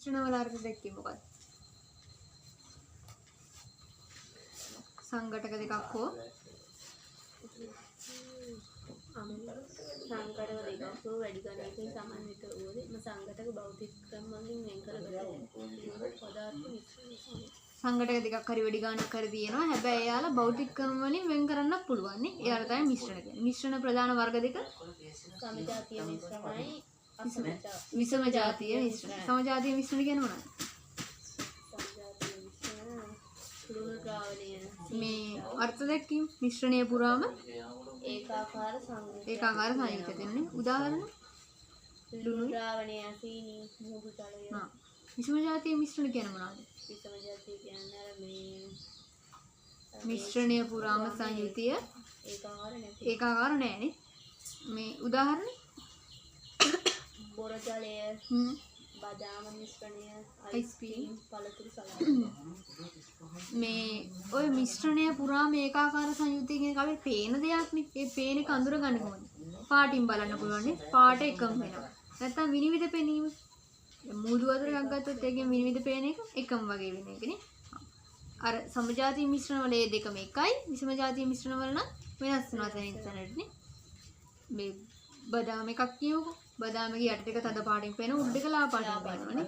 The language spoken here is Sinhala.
මිශ්‍රණ වල අර්ථ දැක්කේ මොකක්ද? සංඝටක දෙකක් හෝ සංඝටක දෙකක් හෝ වැඩි ගණනකින් සමන්විත වූ සංඝටක භෞතික ක්‍රම වලින් වෙන් කරගත පදාර්ථ මිශ්‍රණය. සංඝටක දෙකක් හරි වැඩි ගණනක් හරි තියෙනවා. හැබැයි එයාලා භෞතික ක්‍රම වලින් වෙන් කරන්න පුළුවන් නේ. එයාලා තමයි මිශ්‍රණ කියන්නේ. මිශ්‍රණ ප්‍රධාන වර්ග දෙක සමජාතීය මිශ්‍රණයි විෂම ජාතීය මිශ්‍රණ. සමජාතීය මිශ්‍රණ කියන්නේ මොනවද? සමජාතීය මිශ්‍රණ කුළුණු ද්‍රාවණය මේ අර්ථ දැක්කීම මිශ්‍රණය පුරාම ඒකාකාර සංයුත වෙන්නේ. උදාහරණ කුළුණු ද්‍රාවණය සීනි මුහුදු ජලය. විෂම ජාතීය මිශ්‍රණ කියන්නේ මොනවද? විෂම ජාතීය කියන්නේ අර මේ මිශ්‍රණය පුරාම සංයුතිය ඒකාකාර නෑනේ. මේ උදාහරණ බොර ජලය බදාම මිශ්‍රණය අයිස්ක්‍රීම් පළතුරු සලාද. මේ ඔය මිශ්‍රණය පුරාම ඒකාකාර සංයුතිය කියන කවේ පේන දෙයක් නේ. ඒ පේන එක අඳුර ගන්න කොහොමද? පාටින් බලන්න පුළුවන් නේ. පාට එකම වෙනවා. නැත්තම් විනිවිද පෙනීම. මූදු වතුර එකක් ගත්තොත් ඒකෙන් විනිවිද පේන එක එකම වගේ වෙන එකනේ. අර සමජාතීය මිශ්‍රණ වල ඒ දෙකම එකයි. විෂම ජාතීය මිශ්‍රණ වල නම් වෙනස් වෙනවා තැනටනේ. මේ බදාම එකක් කියමුකෝ. බදාමගේ යට ටික තද පාටින් පේන උඩ ටික ලා පාටින් පේනවනේ.